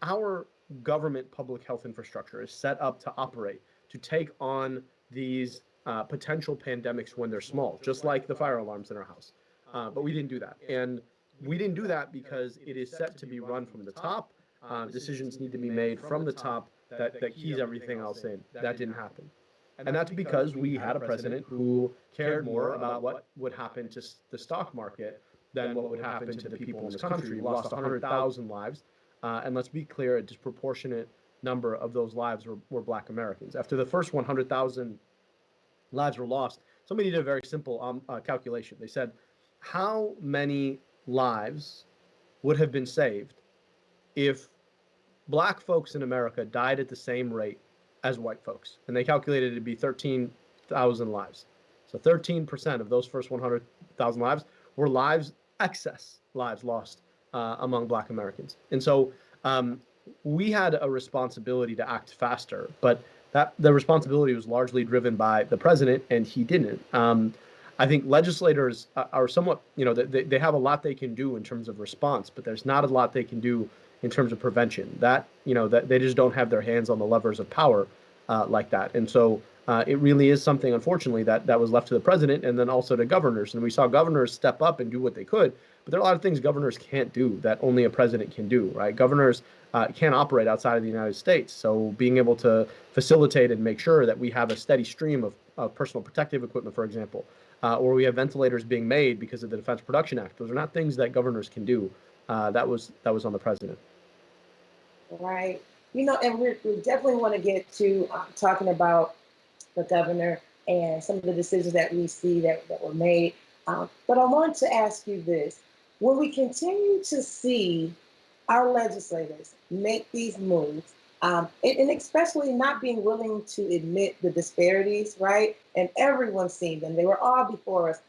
our government public health infrastructure is set up to operate, to take on these potential pandemics when they're small, just like the fire alarms in our house. But we didn't do that. And we didn't do that because it is set to be run from the top. Decisions need to be made from the top that keys everything else in. That didn't happen. And that's because we had a president who cared more about what would happen to the stock market than what would happen to the people in this country. We lost 100,000 lives. And let's be clear, a disproportionate number of those lives were Black Americans. After the first 100,000 lives were lost, somebody did a very simple calculation. They said, how many lives would have been saved if Black folks in America died at the same rate as white folks? And they calculated it to be 13,000 lives. So 13% of those first 100,000 lives were excess lives lost among Black Americans. And so we had a responsibility to act faster, but the responsibility was largely driven by the president, and he didn't. I think legislators are somewhat, they have a lot they can do in terms of response, but there's not a lot they can do in terms of prevention. That they just don't have their hands on the levers of power like that. And so it really is something, unfortunately, that was left to the president and then also to governors. And we saw governors step up and do what they could, but there are a lot of things governors can't do that only a president can do, right? Governors can't operate outside of the United States. So being able to facilitate and make sure that we have a steady stream of personal protective equipment, for example, or we have ventilators being made because of the Defense Production Act. Those are not things that governors can do. That was on the president. Right. And we definitely want to get to talking about the governor and some of the decisions that we see that were made. But I want to ask you this. When we continue to see our legislators make these moves, and especially not being willing to admit the disparities, right? And everyone's seen them. They were all before us.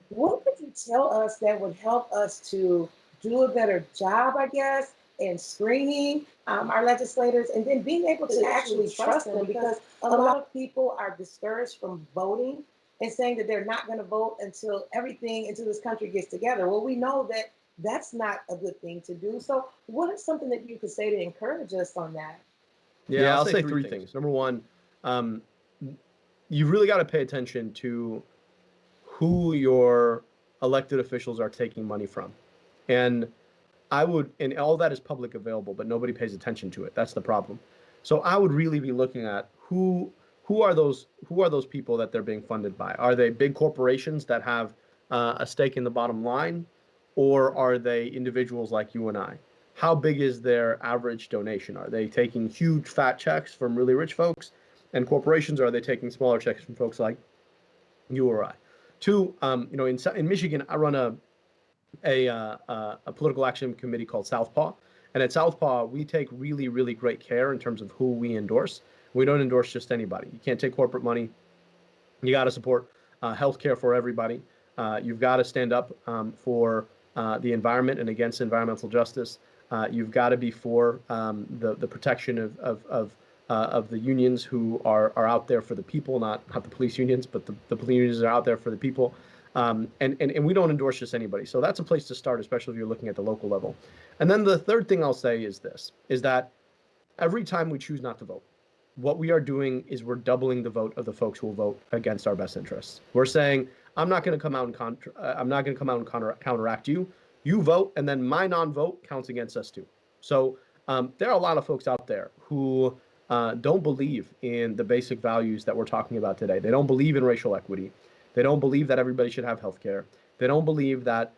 What would you tell us that would help us to do a better job, I guess, in screening our legislators and then being able to actually trust them? Because a lot of people are discouraged from voting and saying that they're not going to vote until this country gets together. Well, we know that that's not a good thing to do. So what is something that you could say to encourage us on that? Yeah, I'll say three things. Number one, you've really got to pay attention to who your elected officials are taking money from. And and all that is public available, but nobody pays attention to it. That's the problem. So I would really be looking at who are those people that they're being funded by. Are they big corporations that have a stake in the bottom line, or are they individuals like you and I? How big is their average donation? Are they taking huge fat checks from really rich folks and corporations, or are they taking smaller checks from folks like you or I? Two, in Michigan, I run a political action committee called Southpaw. And at Southpaw, we take really, really great care in terms of who we endorse. We don't endorse just anybody. You can't take corporate money. You got to support healthcare for everybody. You've got to stand up for the environment and against environmental justice. You've got to be for the protection of the unions who are out there for the people, not the police unions, but the police unions are out there for the people. And we don't endorse just anybody. So that's a place to start, especially if you're looking at the local level. And then the third thing I'll say is that every time we choose not to vote, what we are doing is we're doubling the vote of the folks who will vote against our best interests. We're saying, I'm not going to come out and counteract you. You vote, and then my non-vote counts against us too. So there are a lot of folks out there who don't believe in the basic values that we're talking about today. They don't believe in racial equity. They don't believe that everybody should have health care. They don't believe that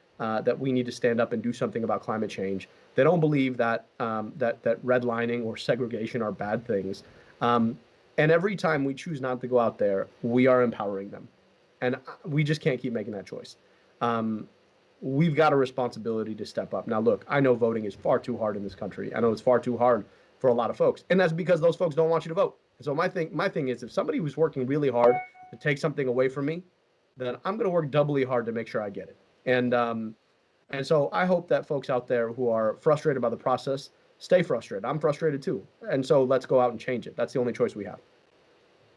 we need to stand up and do something about climate change. They don't believe that redlining or segregation are bad things. And every time we choose not to go out there, we are empowering them. And we just can't keep making that choice. We've got a responsibility to step up. Now, look, I know voting is far too hard in this country. I know it's far too hard for a lot of folks. And that's because those folks don't want you to vote. And so my thing is, if somebody was working really hard to take something away from me, then I'm going to work doubly hard to make sure I get it. And so I hope that folks out there who are frustrated by the process stay frustrated. I'm frustrated too. And so let's go out and change it. That's the only choice we have.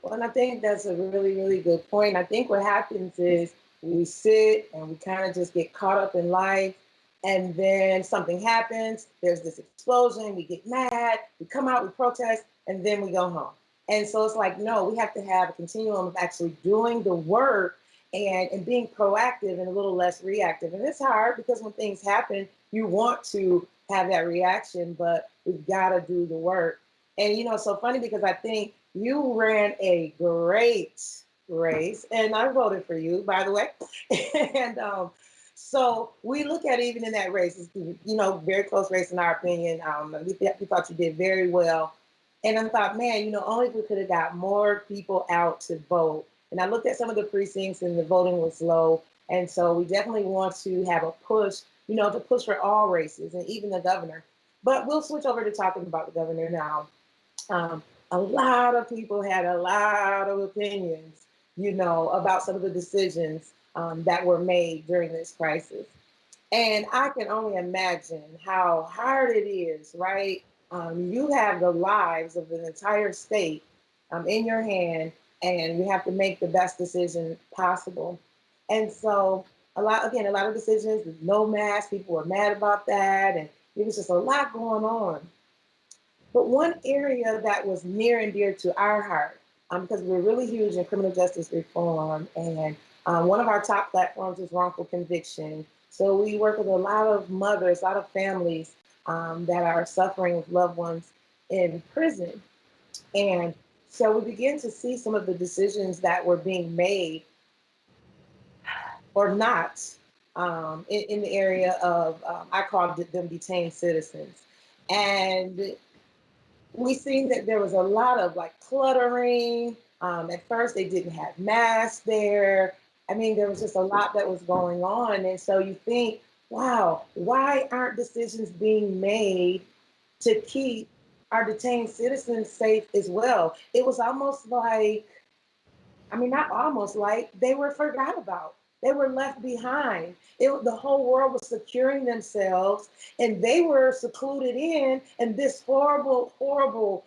Well, and I think that's a really, really good point. I think what happens is we sit and we kind of just get caught up in life And then something happens, there's this explosion, we get mad, we come out, we protest, and then we go home. And so it's like, no, we have to have a continuum of actually doing the work and being proactive and a little less reactive. And it's hard because when things happen, you want to have that reaction, but we've got to do the work. And so funny because I think you ran a great race, and I voted for you, by the way. and so we look at it even in that race, it's, very close race in our opinion. We thought you did very well. And I thought, man, only if we could have got more people out to vote. And I looked at some of the precincts and the voting was low. And so we definitely want to have a push, to push for all races and even the governor. But we'll switch over to talking about the governor now. A lot of people had a lot of opinions, about some of the decisions that were made during this crisis. And I can only imagine how hard it is, right? You have the lives of an entire state in your hand, and you have to make the best decision possible. And so, a lot of decisions, no mask, people were mad about that, and it was just a lot going on. But one area that was near and dear to our heart, because we're really huge in criminal justice reform, and one of our top platforms is wrongful conviction. So we work with a lot of mothers, a lot of families that are suffering with loved ones in prison. And so we begin to see some of the decisions that were being made or not in the area of, I call them detained citizens. And we seen that there was a lot of like cluttering. At first, they didn't have masks there. I mean, there was just a lot that was going on. And so you think, wow, why aren't decisions being made to keep our detained citizens safe as well? It was almost like, I mean, not almost like they were forgot about. They were left behind. The whole world was securing themselves, and they were secluded in. And this horrible, horrible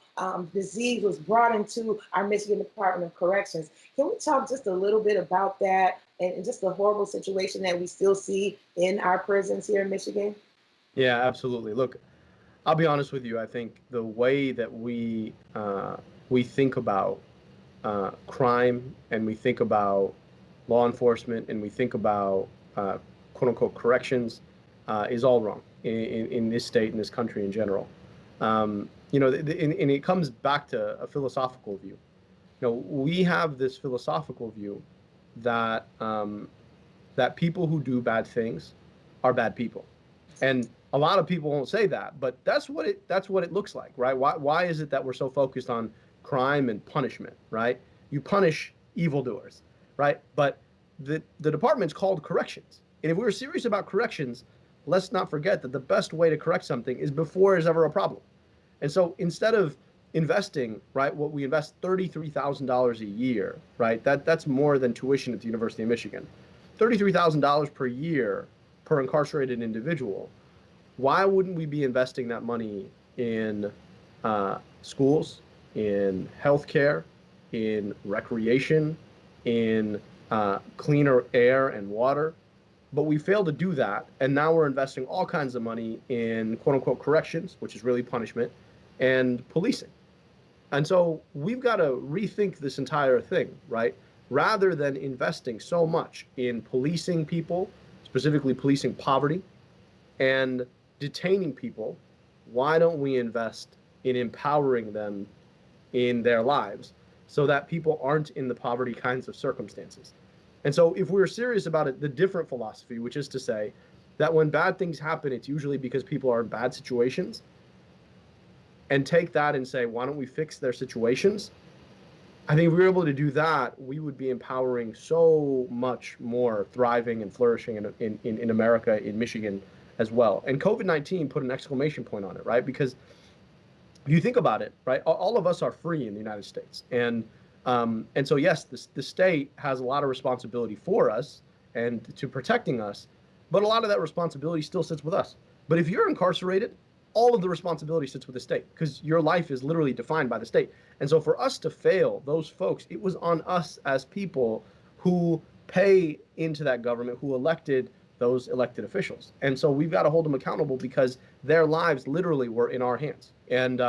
disease was brought into our Michigan Department of Corrections. Can we talk just a little bit about that and just the horrible situation that we still see in our prisons here in Michigan? Yeah, absolutely. Look, I'll be honest with you. I think the way that we think about crime, and we think about law enforcement, and we think about quote unquote corrections is all wrong in this state, in this country in general. And it comes back to a philosophical view. We have this philosophical view that that people who do bad things are bad people, and a lot of people won't say that, but that's what it looks like, right? Why is it that we're so focused on crime and punishment, right? You punish evildoers, right? But the department's called corrections, and if we were serious about corrections, let's not forget that the best way to correct something is before there's ever a problem. And so instead of investing, right, what we invest $33,000 a year, right? That's more than tuition at the University of Michigan. $33,000 per year per incarcerated individual. Why wouldn't we be investing that money in schools, in healthcare, in recreation, in cleaner air and water? But we failed to do that, and now we're investing all kinds of money in quote unquote corrections, which is really punishment, and policing. And so we've got to rethink this entire thing, right? Rather than investing so much in policing people, specifically policing poverty, and detaining people, why don't we invest in empowering them in their lives so that people aren't in the poverty kinds of circumstances? And so if we're serious about it, the different philosophy, which is to say that when bad things happen, it's usually because people are in bad situations, and take that and say, why don't we fix their situations? I think if we were able to do that, we would be empowering so much more thriving and flourishing in America, in Michigan as well. And COVID-19 put an exclamation point on it, right? Because if you think about it, right, all of us are free in the United States. And so, yes, the state has a lot of responsibility for us and to protecting us, but a lot of that responsibility still sits with us. But if you're incarcerated, all of the responsibility sits with the state because your life is literally defined by the state. And so for us to fail those folks, it was on us as people who pay into that government, who elected those elected officials. And so we've got to hold them accountable because their lives literally were in our hands. And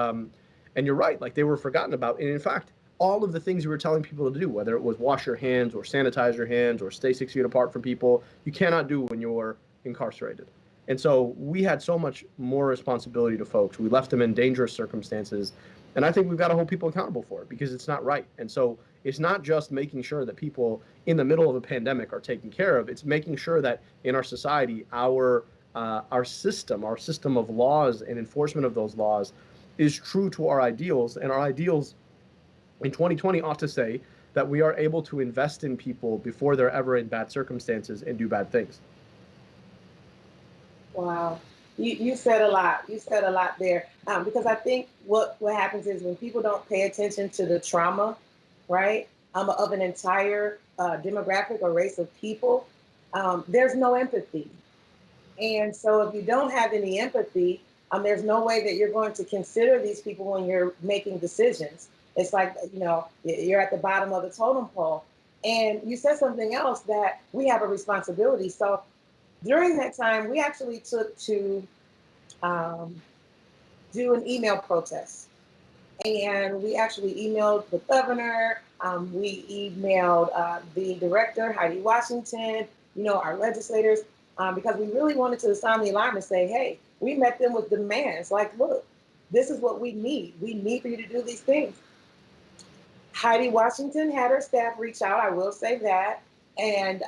you're right, like they were forgotten about. And in fact, all of the things we were telling people to do, whether it was wash your hands or sanitize your hands or stay 6 feet apart from people, you cannot do when you're incarcerated. And so we had so much more responsibility to folks. We left them in dangerous circumstances. And I think we've got to hold people accountable for it because it's not right. And so it's not just making sure that people in the middle of a pandemic are taken care of. It's making sure that in our society, our system of laws and enforcement of those laws is true to our ideals. And our ideals in 2020 ought to say that we are able to invest in people before they're ever in bad circumstances and do bad things. Wow. You said a lot. You said a lot there. Because I think what happens is when people don't pay attention to the trauma, right, of an entire demographic or race of people, there's no empathy. And so if you don't have any empathy, there's no way that you're going to consider these people when you're making decisions. It's like, you're at the bottom of the totem pole. And you said something else, that we have a responsibility. So during that time, we actually took to do an email protest. And we actually emailed the governor, we emailed the director, Heidi Washington, our legislators, because we really wanted to sound the alarm and say, hey, we met them with demands. Like, look, this is what we need. We need for you to do these things. Heidi Washington had her staff reach out, I will say that. And,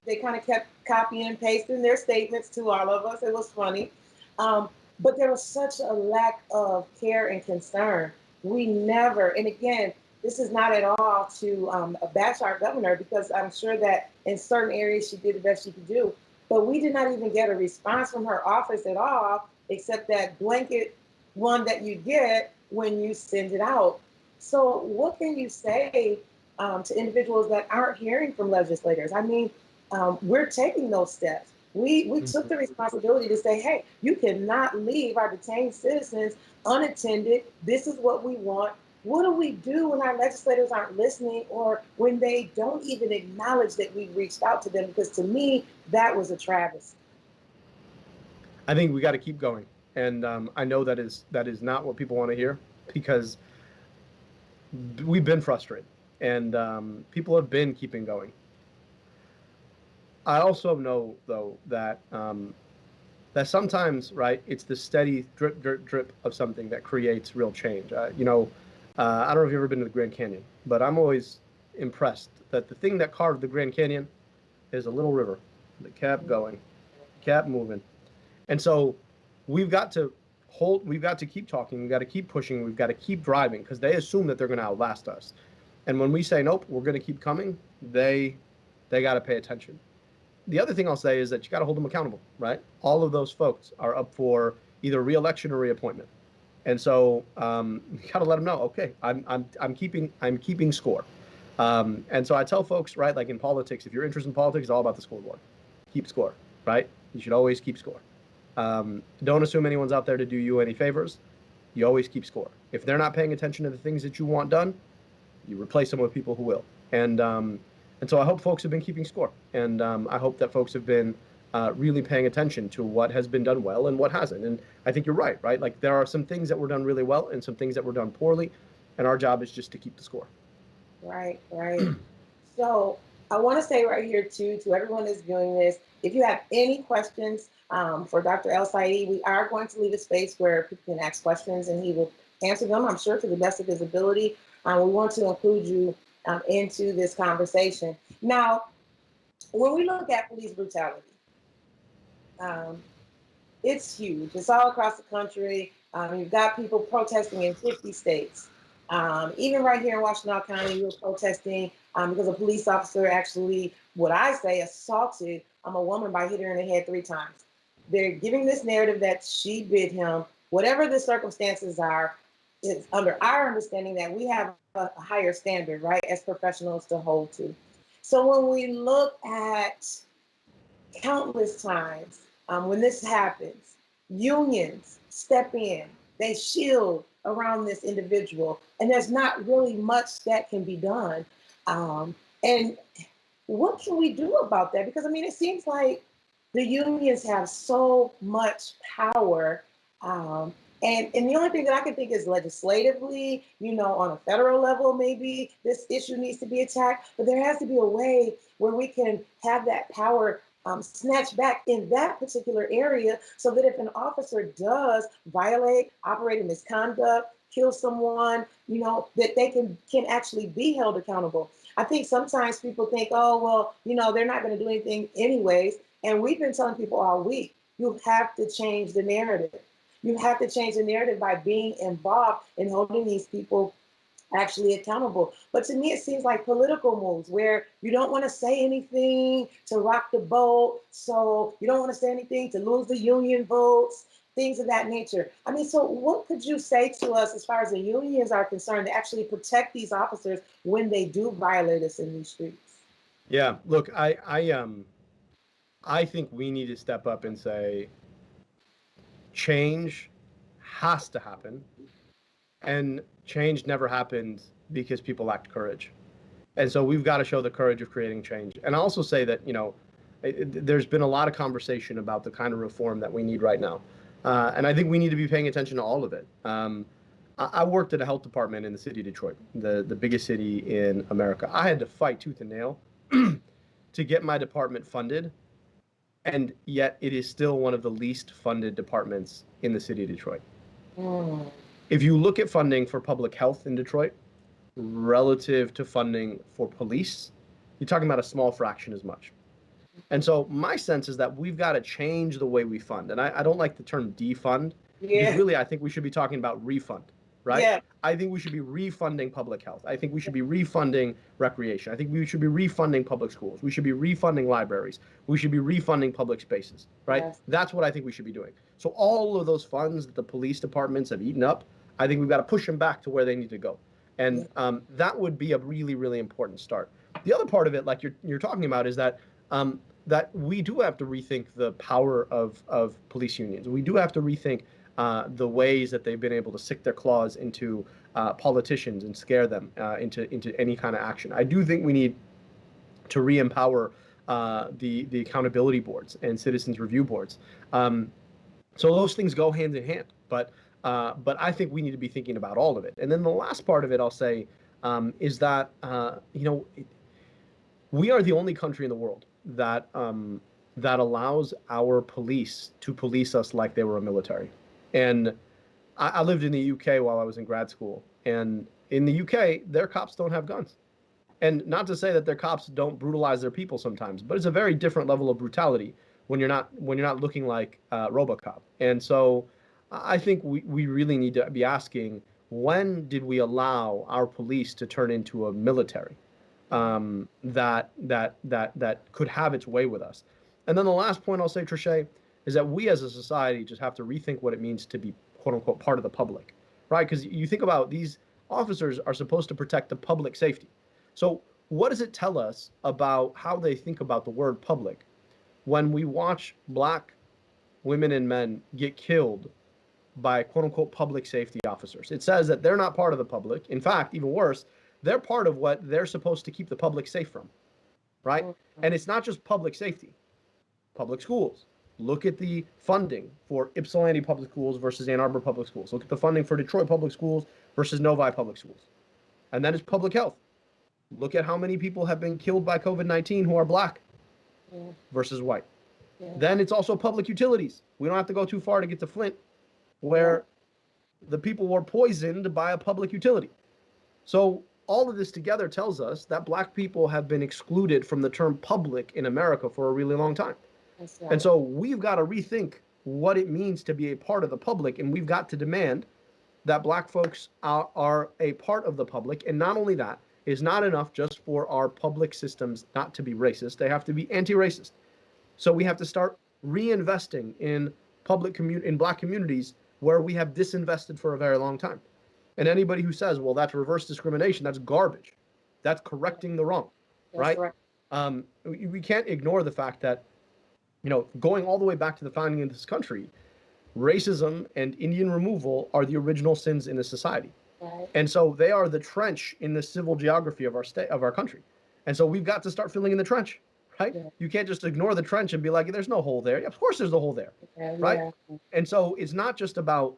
they kind of kept copying and pasting their statements to all of us. It was funny. But there was such a lack of care and concern. We never, and again, this is not at all to bash our governor, because I'm sure that in certain areas she did the best she could do. But we did not even get a response from her office at all, except that blanket one that you get when you send it out. So what can you say to individuals that aren't hearing from legislators? I mean, we're taking those steps. We took the responsibility to say, hey, you cannot leave our detained citizens unattended. This is what we want. What do we do when our legislators aren't listening, or when they don't even acknowledge that we reached out to them? Because to me, that was a travesty. I think we got to keep going. And I know that is not what people want to hear, because we've been frustrated and people have been keeping going. I also know, though, that that sometimes, right, it's the steady drip, drip, drip of something that creates real change. I don't know if you've ever been to the Grand Canyon, but I'm always impressed that the thing that carved the Grand Canyon is a little river that kept going, kept moving. And so we've got to keep talking, we've got to keep pushing, we've got to keep driving, because they assume that they're going to outlast us. And when we say, nope, we're going to keep coming, they got to pay attention. The other thing I'll say is that you got to hold them accountable, right? All of those folks are up for either re-election or reappointment. And so you got to let them know, okay, I'm keeping score. And so I tell folks, right, like in politics, if you're interested in politics, it's all about the scoreboard. Keep score, right? You should always keep score. Don't assume anyone's out there to do you any favors. You always keep score. If they're not paying attention to the things that you want done, you replace them with people who will. And so I hope folks have been keeping score. And I hope that folks have been really paying attention to what has been done well and what hasn't. And I think you're right? Like there are some things that were done really well and some things that were done poorly. And our job is just to keep the score. Right. So I want to say right here, too, to everyone that's viewing this, if you have any questions for Dr. ElSayed, we are going to leave a space where people can ask questions and he will answer them, I'm sure, to the best of his ability. We want to include you into this conversation. Now, when we look at police brutality, it's huge. It's all across the country. You've got people protesting in 50 states. Even right here in Washington County, we were protesting because a police officer actually, what I say, assaulted a woman by hitting her in the head 3 times. They're giving this narrative that she bit him. Whatever the circumstances are, it's under our understanding that we have a higher standard, right, as professionals to hold to. So when we look at countless times when this happens, unions step in, they shield around this individual, and there's not really much that can be done. And what can we do about that? Because I mean, it seems like the unions have so much power. Um, and the only thing that I can think is legislatively, on a federal level, maybe this issue needs to be attacked. But there has to be a way where we can have that power snatched back in that particular area, so that if an officer does violate, operate in misconduct, kill someone, that they can actually be held accountable. I think sometimes people think, oh, well, they're not going to do anything anyways. And we've been telling people all week, you have to change the narrative. You have to change the narrative by being involved in holding these people actually accountable. But to me, it seems like political moves where you don't want to say anything to rock the boat. So you don't want to say anything to lose the union votes, things of that nature. I mean, so what could you say to us as far as the unions are concerned to actually protect these officers when they do violate us in these streets? Yeah, look, I think we need to step up and say change has to happen, and change never happens because people lacked courage. And so we've got to show the courage of creating change. And I also say that, there's been a lot of conversation about the kind of reform that we need right now. And I think we need to be paying attention to all of it. I worked at a health department in the city of Detroit, the biggest city in America. I had to fight tooth and nail to get my department funded. And yet it is still one of the least funded departments in the city of Detroit. Mm. If you look at funding for public health in Detroit relative to funding for police, you're talking about a small fraction as much. And so my sense is that we've got to change the way we fund. And I don't like the term defund, because really I think we should be talking about refund, right? Yeah. I think we should be refunding public health. I think we should be refunding recreation. I think we should be refunding public schools. We should be refunding libraries. We should be refunding public spaces, right? Yes. That's what I think we should be doing. So all of those funds that the police departments have eaten up, I think we've got to push them back to where they need to go. And that would be a really, really important start. The other part of it, like you're talking about, is that that we do have to rethink the power of police unions. We do have to rethink the ways that they've been able to stick their claws into politicians and scare them into any kind of action. I do think we need to re-empower the accountability boards and citizens review boards. So those things go hand in hand. But I think we need to be thinking about all of it. And then the last part of it, I'll say, is that we are the only country in the world that that allows our police to police us like they were a military. And I lived in the UK while I was in grad school, and in the UK, their cops don't have guns. And not to say that their cops don't brutalize their people sometimes, but it's a very different level of brutality when you're not looking like RoboCop. And so I think we really need to be asking, when did we allow our police to turn into a military that could have its way with us? And then the last point I'll say, Trische, is that we as a society just have to rethink what it means to be, quote unquote, part of the public, right? Because you think about, these officers are supposed to protect the public safety. So what does it tell us about how they think about the word public when we watch Black women and men get killed by, quote unquote, public safety officers? It says that they're not part of the public. In fact, even worse, they're part of what they're supposed to keep the public safe from, right? And it's not just public safety, public schools. Look at the funding for Ypsilanti Public Schools versus Ann Arbor Public Schools. Look at the funding for Detroit Public Schools versus Novi Public Schools. And then it's public health. Look at how many people have been killed by COVID-19 who are Black versus white. Then it's also public utilities. We don't have to go too far to get to Flint, where the people were poisoned by a public utility. So all of this together tells us that Black people have been excluded from the term public in America for a really long time. Right. And so we've got to rethink what it means to be a part of the public, and we've got to demand that Black folks are a part of the public. And not only that, is not enough just for our public systems not to be racist. They have to be anti-racist. So we have to start reinvesting in in Black communities where we have disinvested for a very long time. And anybody who says, well, that's reverse discrimination, that's garbage. That's correcting the wrong, right? We can't ignore the fact that, going all the way back to the founding of this country, racism and Indian removal are the original sins in the society. Right. And so they are the trench in the civil geography of our state, of our country. And so we've got to start filling in the trench, right? Yeah. You can't just ignore the trench and be like, there's no hole there. Of course there's a hole there, Yeah, right? yeah. And so it's not just about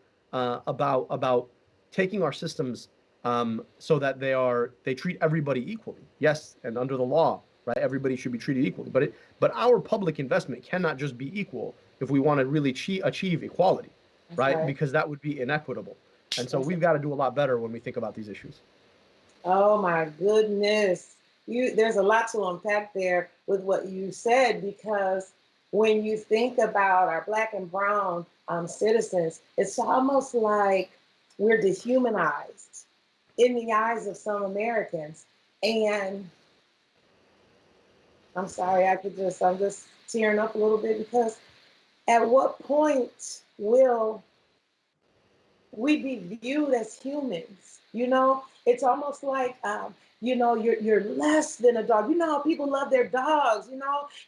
taking our systems so that they treat everybody equally. Yes, and under the law, right? Everybody should be treated equally. But our public investment cannot just be equal if we want to really achieve equality, right? Because that would be inequitable. And so we've got to do a lot better when we think about these issues. Oh my goodness. There's a lot to unpack there with what you said, because when you think about our Black and brown citizens, it's almost like we're dehumanized in the eyes of some Americans. And I'm sorry, I'm just tearing up a little bit, because at what point will we be viewed as humans? It's almost like, you're less than a dog. You know how people love their dogs.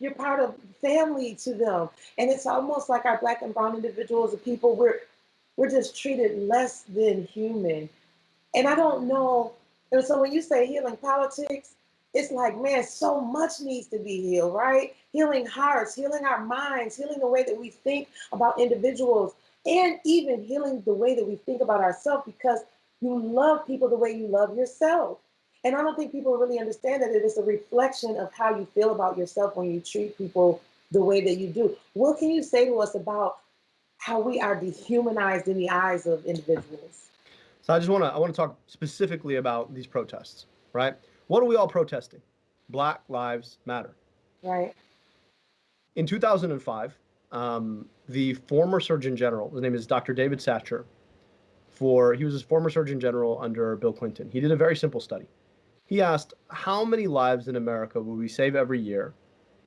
You're part of family to them, and it's almost like our Black and brown individuals, the people, we're just treated less than human. And I don't know. And so when you say healing politics, it's like, man, so much needs to be healed, right? Healing hearts, healing our minds, healing the way that we think about individuals, and even healing the way that we think about ourselves, because you love people the way you love yourself. And I don't think people really understand that it is a reflection of how you feel about yourself when you treat people the way that you do. What can you say to us about how we are dehumanized in the eyes of individuals? So I want to talk specifically about these protests, right? What are we all protesting? Black Lives Matter. Right. In 2005, the former Surgeon General, his name is Dr. David Satcher, he was a former Surgeon General under Bill Clinton. He did a very simple study. He asked, how many lives in America would we save every year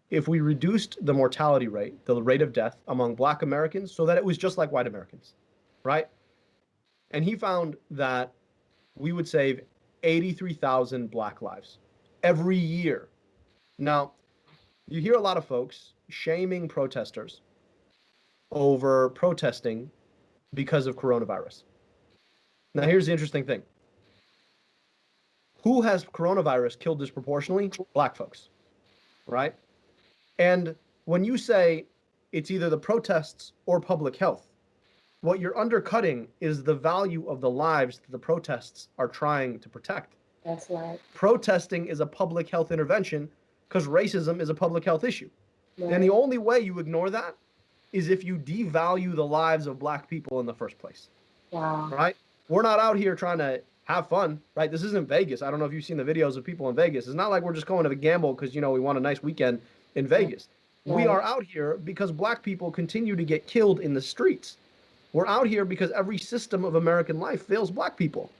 if we reduced the mortality rate, the rate of death among Black Americans, so that it was just like white Americans, right? And he found that we would save 83,000 Black lives every year. Now, you hear a lot of folks shaming protesters over protesting because of coronavirus. Now, here's the interesting thing. Who has coronavirus killed disproportionately? Black folks, right? And when you say it's either the protests or public health, what you're undercutting is the value of the lives that the protests are trying to protect. That's right. Protesting is a public health intervention because racism is a public health issue. Right. And the only way you ignore that is if you devalue the lives of Black people in the first place. Wow. Right? We're not out here trying to have fun, right? This isn't Vegas. I don't know if you've seen the videos of people in Vegas. It's not like we're just going to gamble because, we want a nice weekend in Vegas. Right. We are out here because Black people continue to get killed in the streets. We're out here because every system of American life fails Black people.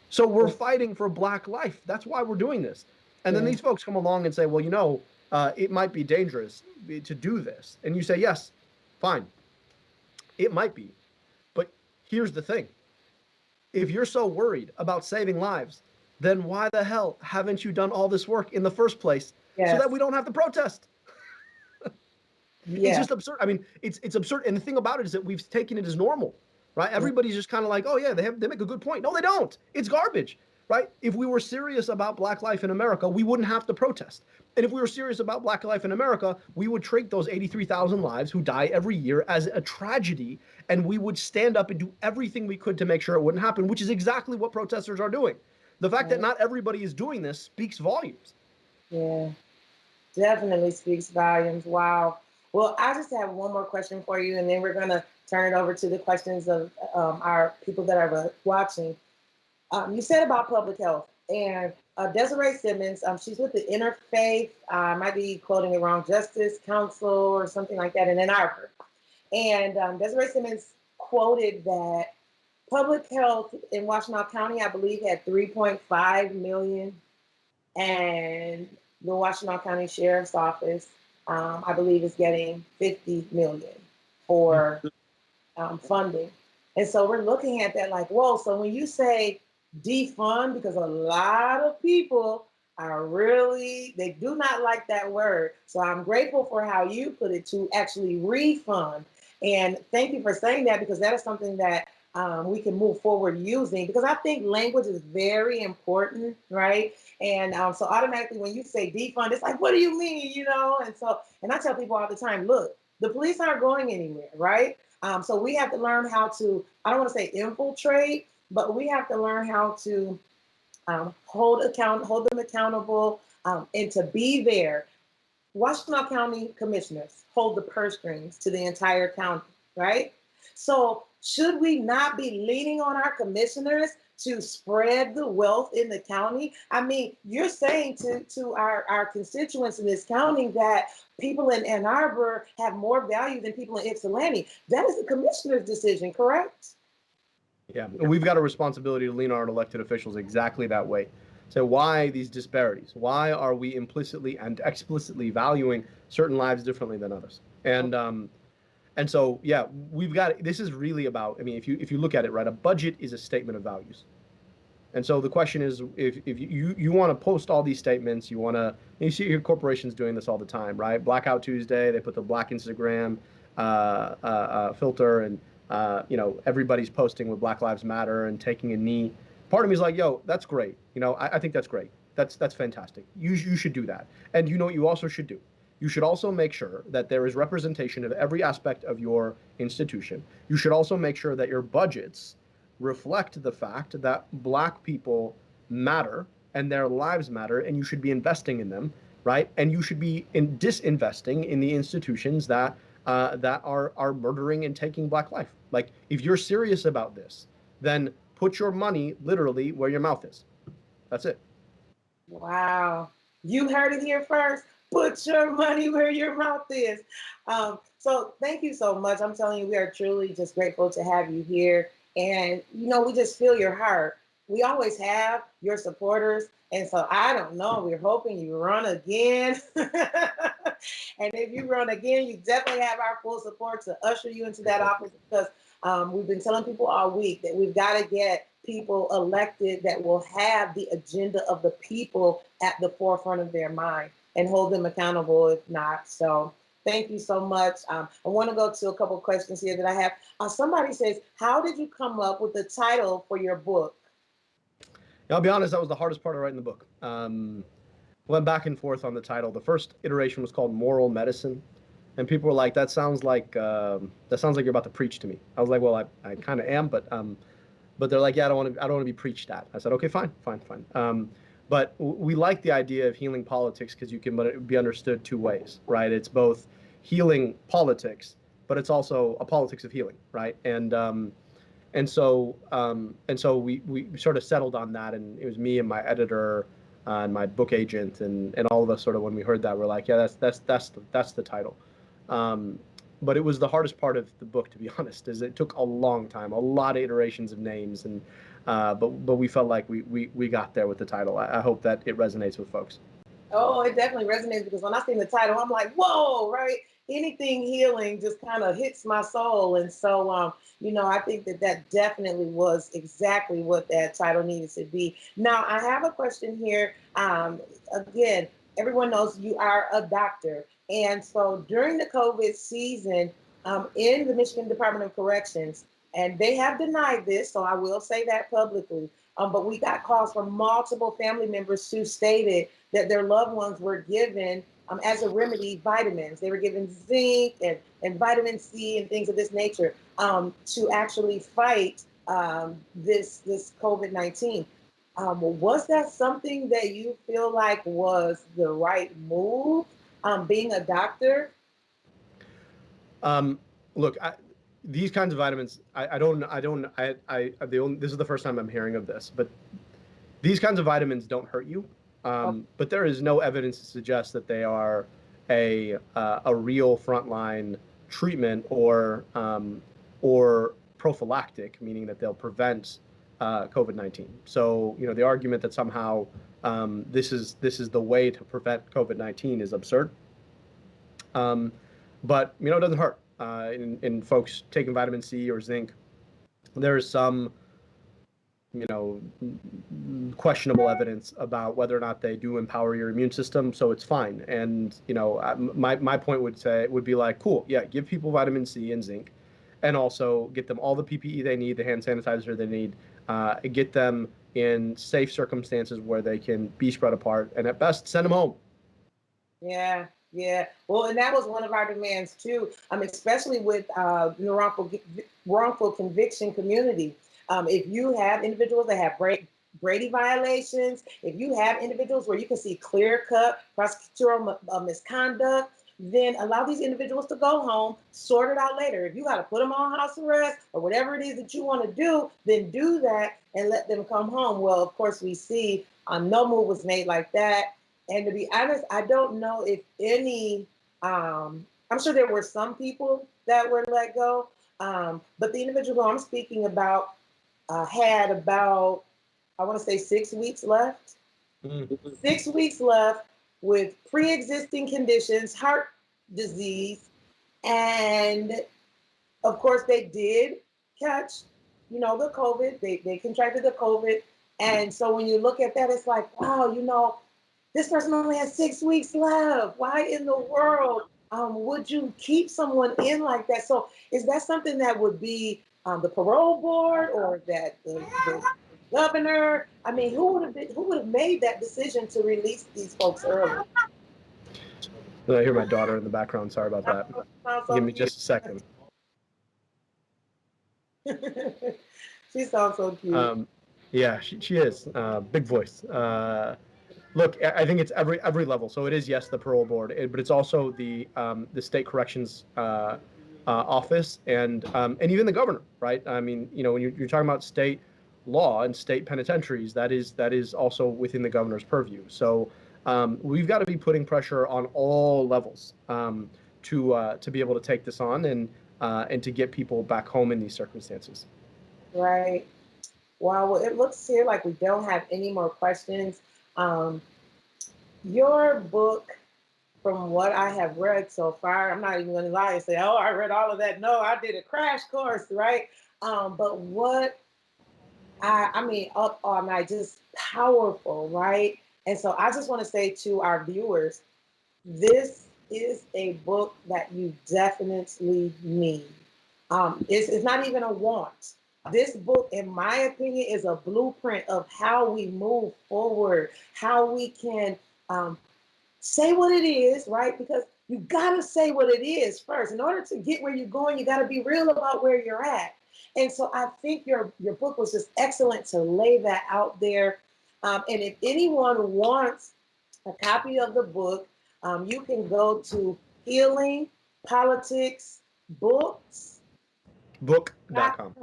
So we're fighting for Black life. That's why we're doing this. And then these folks come along and say, well, it might be dangerous to do this. And you say, yes, fine. It might be. But here's the thing. If you're so worried about saving lives, then why the hell haven't you done all this work in the first place so that we don't have to protest? It's just absurd. I mean, it's absurd. And the thing about it is that we've taken it as normal, right? Everybody's just kind of like, oh yeah, they make a good point. No, they don't. It's garbage, right? If we were serious about Black life in America, we wouldn't have to protest. And if we were serious about Black life in America, we would treat those 83,000 lives who die every year as a tragedy, and we would stand up and do everything we could to make sure it wouldn't happen, which is exactly what protesters are doing. The fact that not everybody is doing this speaks volumes. Yeah, definitely speaks volumes. Wow. Well, I just have one more question for you, and then we're going to turn it over to the questions of our people that are watching. You said about public health, and Desiree Simmons, she's with the Interfaith, I might be quoting it wrong, Justice Council or something like that in Ann Arbor. And Desiree Simmons quoted that public health in Washtenaw County, I believe, had 3.5 million, and the Washtenaw County Sheriff's Office, I believe, is getting 50 million for funding. And so we're looking at that like, whoa, so when you say defund, because a lot of people they do not like that word. So I'm grateful for how you put it, to actually refund. And thank you for saying that, because that is something that we can move forward using, because I think language is very important, right? And so automatically when you say defund, it's like, what do you mean? And I tell people all the time, look, the police aren't going anywhere, right? So we have to learn how to, I don't want to say infiltrate, but we have to learn how to hold them accountable, and to be there. Washington County commissioners hold the purse strings to the entire county, right? So should we not be leaning on our commissioners to spread the wealth in the county? I mean, you're saying to our constituents in this county that people in Ann Arbor have more value than people in Ypsilanti. That is the commissioner's decision, correct? Yeah, and we've got a responsibility to lean on our elected officials exactly that way. So why these disparities? Why are we implicitly and explicitly valuing certain lives differently than others? And so yeah, we've got, this is really about, I mean, if you look at it, right, a budget is a statement of values. And so the question is, if you want to post all these statements, you see your corporations doing this all the time, right? Blackout Tuesday, they put the Black Instagram filter, and everybody's posting with Black Lives Matter and taking a knee. Part of me is like, yo, that's great. I think that's great. That's fantastic. You should do that. And you know what you also should do? You should also make sure that there is representation of every aspect of your institution. You should also make sure that your budgets reflect the fact that Black people matter and their lives matter, and you should be investing in them, right? And you should be disinvesting in the institutions that are murdering and taking Black life. Like, if you're serious about this, then put your money literally where your mouth is. That's it. Wow. You heard it here first. Put your money where your mouth is. So thank you so much. I'm telling you, we are truly just grateful to have you here. And, we just feel your heart. We always have your supporters. And so I don't know, we're hoping you run again. And if you run again, you definitely have our full support to usher you into that office, because we've been telling people all week that we've got to get people elected that will have the agenda of the people at the forefront of their mind and hold them accountable if not. So thank you so much. I want to go to a couple of questions here that I have. Somebody says, how did you come up with the title for your book? I'll be honest, that was the hardest part of writing the book. Went back and forth on the title. The first iteration was called Moral Medicine, and people were like, that sounds like you're about to preach to me. I was like, well, I kind of am, but they're like, yeah, I don't want to be preached at. I said, okay, fine. But we like the idea of healing politics because you can be understood two ways, right? It's both healing politics, but it's also a politics of healing, right? And so we sort of settled on that, and it was me and my editor and my book agent and all of us, sort of, when we heard that, we're like, yeah, that's the title. But it was the hardest part of the book, to be honest, is it took a long time, a lot of iterations of names, and but we felt like we got there with the title. I hope that it resonates with folks. Oh, it definitely resonates, because when I seen the title, I'm like, whoa, right? Anything healing just kind of hits my soul. And so, I think that definitely was exactly what that title needed to be. Now, I have a question here. Again, everyone knows you are a doctor. And so during the COVID season, in the Michigan Department of Corrections, and they have denied this, so I will say that publicly, but we got calls from multiple family members who stated that their loved ones were given, as a remedy, vitamins. They were given zinc and vitamin C and things of this nature, to actually fight this COVID-19. Was that something that you feel like was the right move, being a doctor? Look, these kinds of vitamins, this is the first time I'm hearing of this, but these kinds of vitamins don't hurt you. But there is no evidence to suggest that they are a real frontline treatment or prophylactic, meaning that they'll prevent COVID-19. So the argument that somehow this is the way to prevent COVID-19 is absurd. But it doesn't hurt. In folks taking vitamin C or zinc, there is some questionable evidence about whether or not they do empower your immune system, so it's fine. And my point would be like, cool, yeah, give people vitamin C and zinc, and also get them all the PPE they need, the hand sanitizer they need, get them in safe circumstances where they can be spread apart, and at best, send them home. Yeah, yeah. Well, and that was one of our demands too. Especially with the wrongful conviction community. If you have individuals that have Brady violations, if you have individuals where you can see clear-cut prosecutorial misconduct, then allow these individuals to go home, sort it out later. If you got to put them on house arrest or whatever it is that you want to do, then do that and let them come home. Well, of course, we see no move was made like that. And to be honest, I don't know if any, I'm sure there were some people that were let go, but the individual I'm speaking about had about, I want to say 6 weeks left. 6 weeks left with pre-existing conditions, heart disease, and of course they did catch, the COVID. They contracted the COVID, and so when you look at that, it's like, wow, this person only has 6 weeks left. Why in the world would you keep someone in like that? So is that something that would be the parole board or that the governor? I mean, who would have made that decision to release these folks early? I hear my daughter in the background. Sorry about that. So Give me just a second. She sounds so cute. Yeah, she is. Big voice. Look, I think it's every level. So it is, yes, the parole board, but it's also the state corrections office and even the governor, right? I mean, when you're talking about state law and state penitentiaries, that is also within the governor's purview. So we've got to be putting pressure on all levels to be able to take this on and to get people back home in these circumstances. Right. Wow. Well, it looks here like we don't have any more questions. Your book, from what I have read so far, I'm not even going to lie and say, oh, I read all of that. No, I did a crash course, right? But what I mean, up all night, just powerful, right? And so I just want to say to our viewers, this is a book that you definitely need. It's not even a want. This book, in my opinion, is a blueprint of how we move forward, how we can say what it is, right? Because you got to say what it is first. In order to get where you're going, you got to be real about where you're at. And so I think your book was just excellent to lay that out there. And if anyone wants a copy of the book, you can go to Healing Politics Books. Book.com.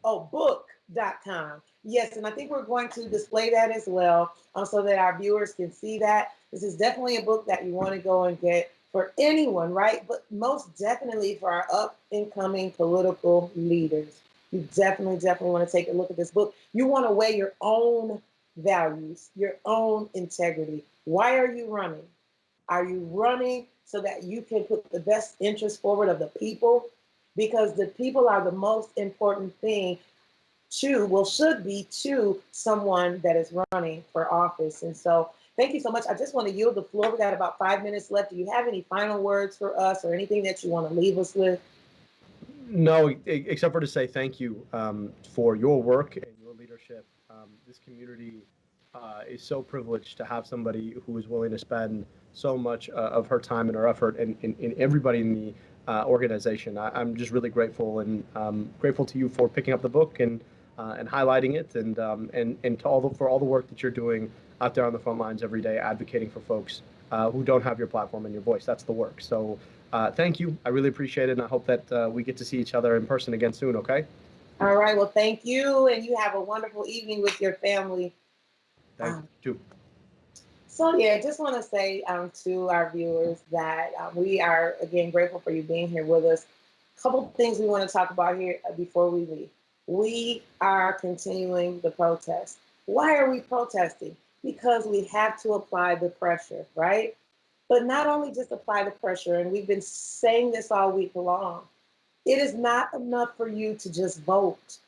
Oh, book.com. Yes, and I think we're going to display that as well so that our viewers can see that. This is definitely a book that you want to go and get for anyone, right? But most definitely for our up and coming political leaders. You definitely want to take a look at this book. You want to weigh your own values, your own integrity. Why are you running? Are you running so that you can put the best interest forward of the people? Because the people are the most important thing should be to someone that is running for office. And so thank you so much. I just want to yield the floor. We got about 5 minutes left. Do you have any final words for us or anything that you want to leave us with? No, except for to say thank you for your work and your leadership. This community is so privileged to have somebody who is willing to spend so much of her time and her effort and everybody in the organization. I'm just really grateful and grateful to you for picking up the book and highlighting it and to for all the work that you're doing out there on the front lines every day, advocating for folks who don't have your platform and your voice. That's the work. So thank you. I really appreciate it, and I hope that we get to see each other in person again soon. Okay. All right. Well, thank you, and you have a wonderful evening with your family. Thank you. So yeah, just want to say to our viewers that we are again grateful for you being here with us. A couple of things we want to talk about here before we leave. We are continuing the protest. Why are we protesting? Because we have to apply the pressure, right? But not only just apply the pressure, and we've been saying this all week long, it is not enough for you to just vote.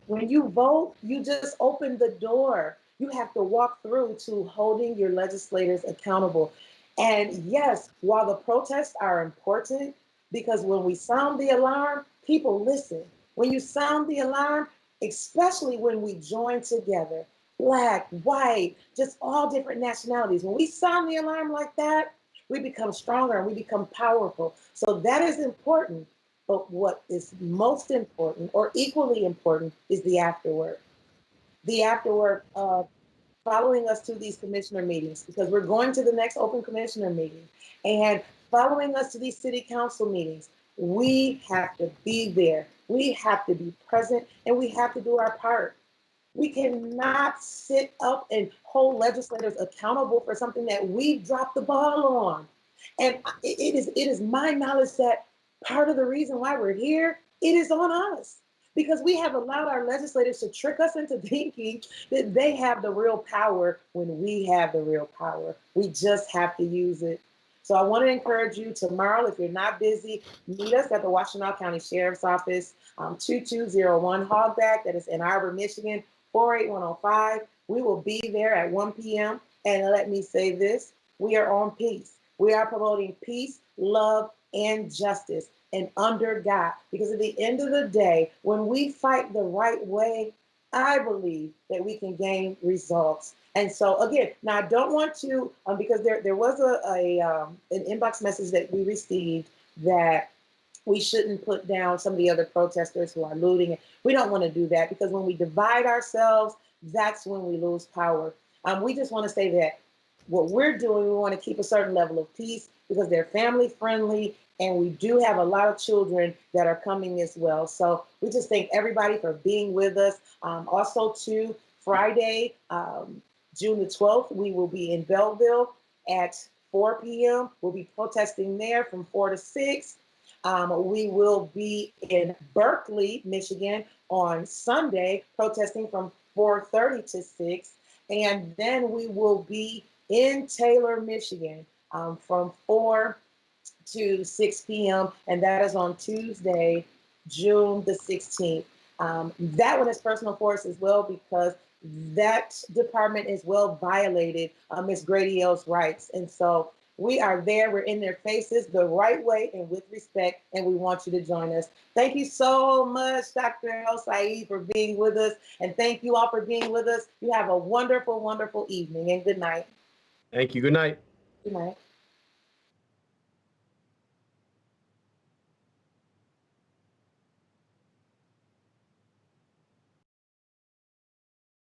When you vote, you just open the door. You have to walk through to holding your legislators accountable. And yes, while the protests are important, because when we sound the alarm, people listen. When you sound the alarm, especially when we join together, Black, white, just all different nationalities. When we sound the alarm like that, we become stronger and we become powerful. So that is important. But what is most important or equally important is the afterwork. The afterwork of following us to these commissioner meetings, because we're going to the next open commissioner meeting, and following us to these city council meetings. We have to be there. We have to be present, and we have to do our part. We cannot sit up and hold legislators accountable for something that we dropped the ball on. And it is my knowledge that part of the reason why we're here, it is on us. Because we have allowed our legislators to trick us into thinking that they have the real power when we have the real power. We just have to use it. So I want to encourage you tomorrow, if you're not busy, meet us at the Washtenaw County Sheriff's Office, 2201 Hogback, that is in Ann Arbor, Michigan, 48105. We will be there at 1 p.m. And let me say this, we are on peace. We are promoting peace, love, and justice, and under God. Because at the end of the day, when we fight the right way, I believe that we can gain results. And so again, now I don't want to, because there was an inbox message that we received that we shouldn't put down some of the other protesters who are looting. We don't want to do that, because when we divide ourselves, that's when we lose power. We just want to say that what we're doing, we want to keep a certain level of peace because they're family friendly, and we do have a lot of children that are coming as well. So we just thank everybody for being with us. Also, too, Friday, June the 12th, we will be in Belleville at 4 p.m. We'll be protesting there from 4 to 6. We will be in Berkeley, Michigan on Sunday, protesting from 4:30 to 6. And then we will be in Taylor, Michigan from 4 to 6 p.m. And that is on Tuesday, June the 16th. That one is personal for us as well, because that department as well violated Ms. Grady L's rights. And so we are there, we're in their faces the right way and with respect, and we want you to join us. Thank you so much, Dr. ElSayed, for being with us, and thank you all for being with us. You have a wonderful, wonderful evening, and good night. Thank you. Good night. Good night.